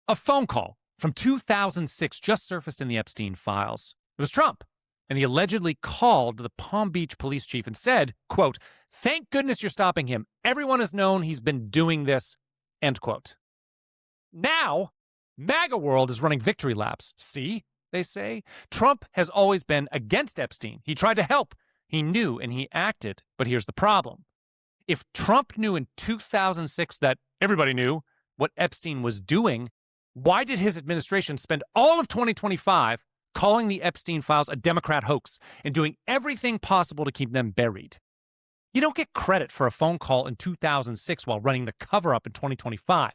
A phone call from 2006 just surfaced in the Epstein files. It was Trump, and he allegedly called the Palm Beach police chief and said, quote, "Thank goodness you're stopping him. Everyone has known he's been doing this," end quote. Now, MAGA world is running victory laps. See, they say, Trump has always been against Epstein. He tried to help. He knew and he acted. But here's the problem. If Trump knew in 2006 that everybody knew what Epstein was doing, why did his administration spend all of 2025 calling the Epstein files a Democrat hoax and doing everything possible to keep them buried? You don't get credit for a phone call in 2006 while running the cover-up in 2025.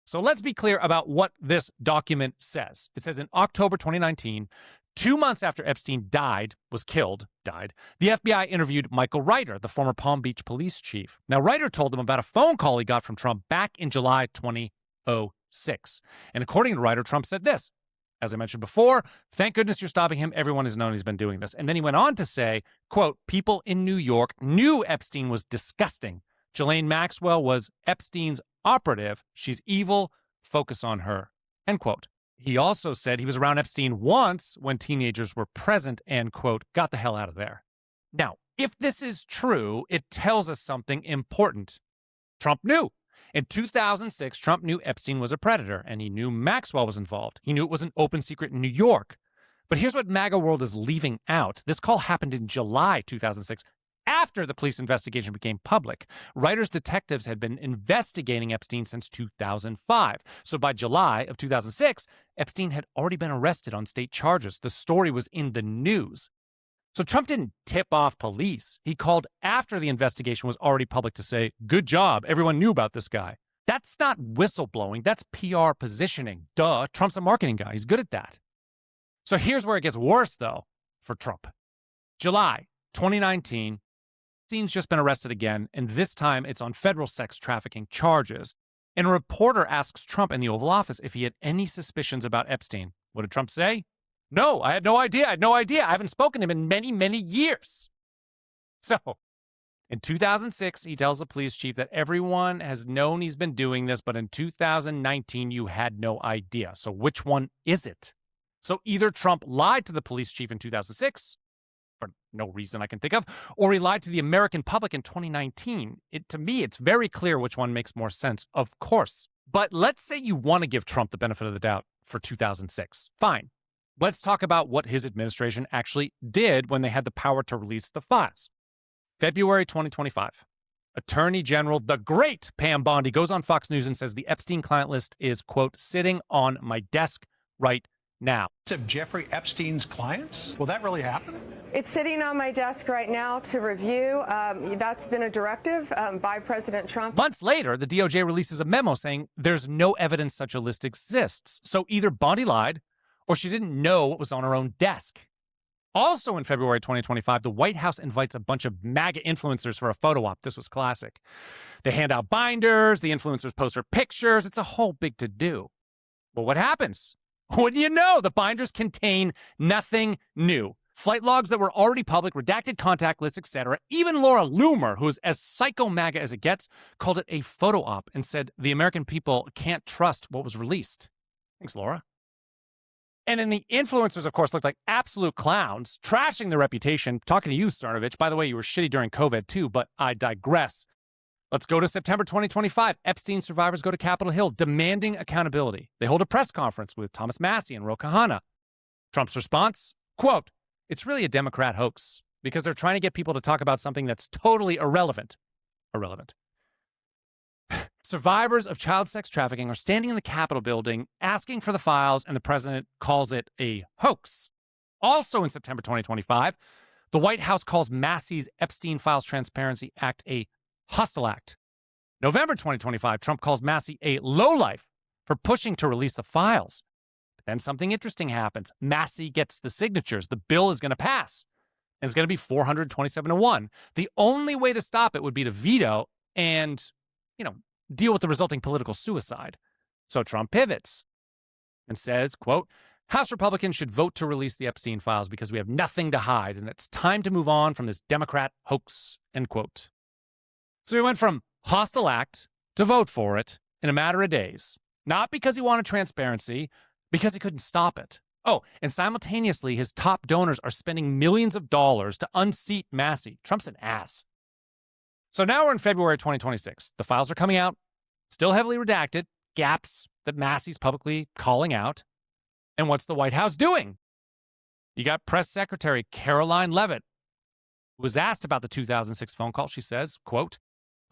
So let's be clear about what this document says. It says in October 2019, 2 months after Epstein died, the FBI interviewed Michael Reiter, the former Palm Beach police chief. Now, Reiter told them about a phone call he got from Trump back in July 2006. And according to Reiter, Trump said this, as I mentioned before, "Thank goodness you're stopping him. Everyone has known he's been doing this." And then he went on to say, quote, "People in New York knew Epstein was disgusting. Ghislaine Maxwell was Epstein's operative. She's evil. Focus on her," end quote. He also said he was around Epstein once when teenagers were present and, quote, "got the hell out of there." Now, if this is true, it tells us something important. Trump knew. In 2006, Trump knew Epstein was a predator, and he knew Maxwell was involved. He knew it was an open secret in New York. But here's what MAGA world is leaving out. This call happened in July 2006, after the police investigation became public. Reiter's detectives had been investigating Epstein since 2005. So by July of 2006, Epstein had already been arrested on state charges. The story was in the news. So Trump didn't tip off police. He called after the investigation was already public to say, "Good job, everyone knew about this guy." That's not whistleblowing, that's PR positioning. Duh, Trump's a marketing guy. He's good at that. So here's where it gets worse, though, for Trump. July 2019, Epstein's just been arrested again, and this time it's on federal sex trafficking charges. And a reporter asks Trump in the Oval Office if he had any suspicions about Epstein. What did Trump say? "No, I had no idea. I haven't spoken to him in many, many years." So, in 2006, he tells the police chief that everyone has known he's been doing this, but in 2019, you had no idea. So which one is it? So either Trump lied to the police chief in 2006, for no reason I can think of, or he lied to the American public in 2019. To me, it's very clear which one makes more sense, of course. But let's say you want to give Trump the benefit of the doubt for 2006. Fine. Let's talk about what his administration actually did when they had the power to release the files. February 2025. Attorney General, the great Pam Bondi, goes on Fox News and says the Epstein client list is, quote, "sitting on my desk right now." Of Jeffrey Epstein's clients? Will that really happen? It's sitting on my desk right now to review. That's been a directive by President Trump. Months later, the DOJ releases a memo saying there's no evidence such a list exists. So either Bondi lied or she didn't know what was on her own desk. Also in February 2025, the White House invites a bunch of MAGA influencers for a photo op. This was classic. They hand out binders, the influencers post their pictures. It's a whole big to-do. But what happens? What do you know? The binders contain nothing new. Flight logs that were already public, redacted contact lists, etc. Even Laura Loomer, who is as psycho-MAGA as it gets, called it a photo op and said the American people can't trust what was released. Thanks, Laura. And then the influencers, of course, looked like absolute clowns, trashing their reputation. Talking to you, Cernovich. By the way, you were shitty during COVID too, but I digress. Let's go to September 2025. Epstein survivors go to Capitol Hill demanding accountability. They hold a press conference with Thomas Massie and Khanna. Trump's response, quote, "It's really a Democrat hoax because they're trying to get people to talk about something that's totally irrelevant." Irrelevant. Survivors of child sex trafficking are standing in the Capitol building asking for the files, and the president calls it a hoax. Also in September 2025, the White House calls Massie's Epstein Files Transparency Act a hostile act. November 2025, Trump calls Massie a lowlife for pushing to release the files. But then something interesting happens. Massie gets the signatures. The bill is going to pass. And it's going to be 427-1. The only way to stop it would be to veto and, deal with the resulting political suicide. So Trump pivots and says, quote, "House Republicans should vote to release the Epstein files because we have nothing to hide, and it's time to move on from this Democrat hoax," end quote. So we went from hostile act to vote for it in a matter of days. Not because he wanted transparency, because he couldn't stop it. Oh, and simultaneously, his top donors are spending millions of dollars to unseat Massie. Trump's an ass. So now we're in February 2026. The files are coming out, still heavily redacted, gaps that Massie's publicly calling out. And what's the White House doing? You got Press Secretary Caroline Leavitt, who was asked about the 2006 phone call. She says, quote,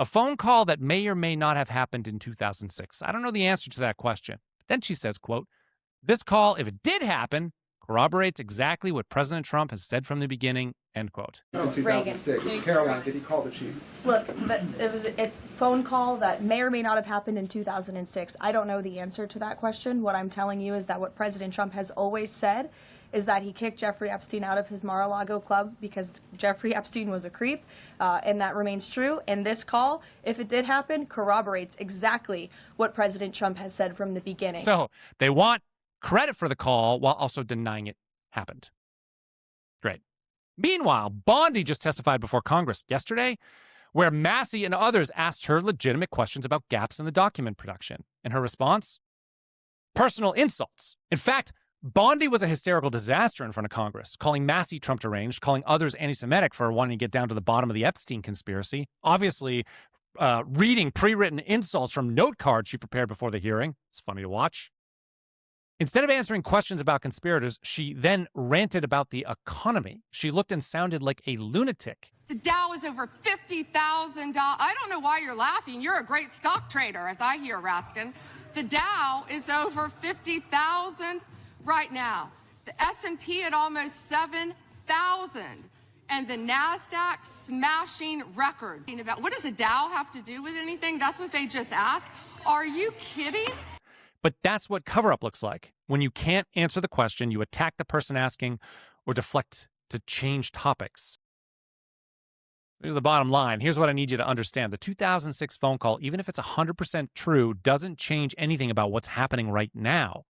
a phone call that may or may not have happened in 2006. I don't know the answer to that question. But then she says, quote, this call, if it did happen, corroborates exactly what President Trump has said from the beginning, end quote. In 2006. Caroline, did he call the chief? Look, it was a phone call that may or may not have happened in 2006. I don't know the answer to that question. What I'm telling you is that what President Trump has always said is that he kicked Jeffrey Epstein out of his Mar-a-Lago club because Jeffrey Epstein was a creep, and that remains true. And this call, if it did happen, corroborates exactly what President Trump has said from the beginning. So they want credit for the call while also denying it happened. Great. Meanwhile, Bondi just testified before Congress yesterday, where Massie and others asked her legitimate questions about gaps in the document production. And her response? Personal insults. In fact, Bondi was a hysterical disaster in front of Congress, calling Massie Trump deranged, calling others anti-Semitic for wanting to get down to the bottom of the Epstein conspiracy, obviously reading pre-written insults from note cards she prepared before the hearing. It's funny to watch. Instead of answering questions about conspirators, she then ranted about the economy. She looked and sounded like a lunatic. The Dow is over $50,000. I don't know why you're laughing. You're a great stock trader, as I hear, Raskin. The Dow is over 50,000 right now. The S&P at almost 7,000. And the NASDAQ smashing records. What does a Dow have to do with anything? That's what they just asked. Are you kidding? But that's what cover-up looks like. When you can't answer the question, you attack the person asking or deflect to change topics. Here's the bottom line. Here's what I need you to understand. The 2006 phone call, even if it's 100% true, doesn't change anything about what's happening right now.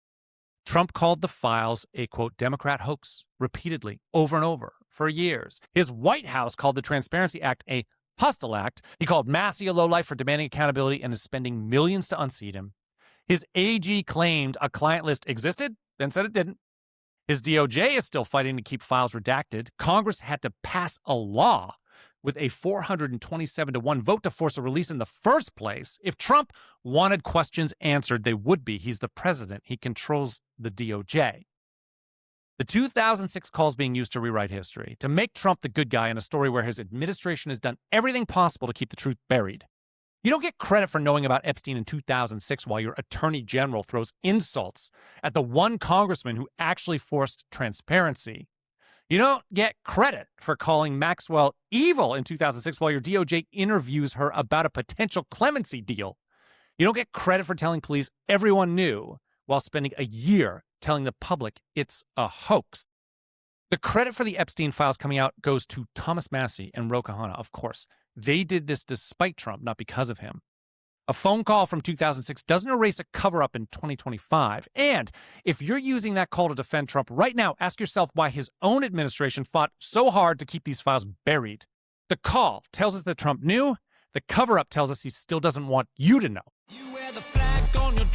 Trump called the files a, quote, Democrat hoax repeatedly, over and over, for years. His White House called the Transparency Act a hostile act. He called Massie a lowlife for demanding accountability and is spending millions to unseat him. His AG claimed a client list existed, then said it didn't. His DOJ is still fighting to keep files redacted. Congress had to pass a law with a 427-1 vote to force a release in the first place. If Trump wanted questions answered, they would be. He's the president. He controls the DOJ. The 2006 call is being used to rewrite history, to make Trump the good guy in a story where his administration has done everything possible to keep the truth buried. You don't get credit for knowing about Epstein in 2006 while your attorney general throws insults at the one congressman who actually forced transparency. You don't get credit for calling Maxwell evil in 2006 while your DOJ interviews her about a potential clemency deal. You don't get credit for telling police everyone knew while spending a year telling the public it's a hoax. The credit for the Epstein files coming out goes to Thomas Massie and co-Khanna, of course. They did this despite Trump, not because of him. A phone call from 2006 doesn't erase a cover-up in 2025. And if you're using that call to defend Trump right now, ask yourself why his own administration fought so hard to keep these files buried. The call tells us that Trump knew. The cover-up tells us he still doesn't want you to know. You wear the flag on your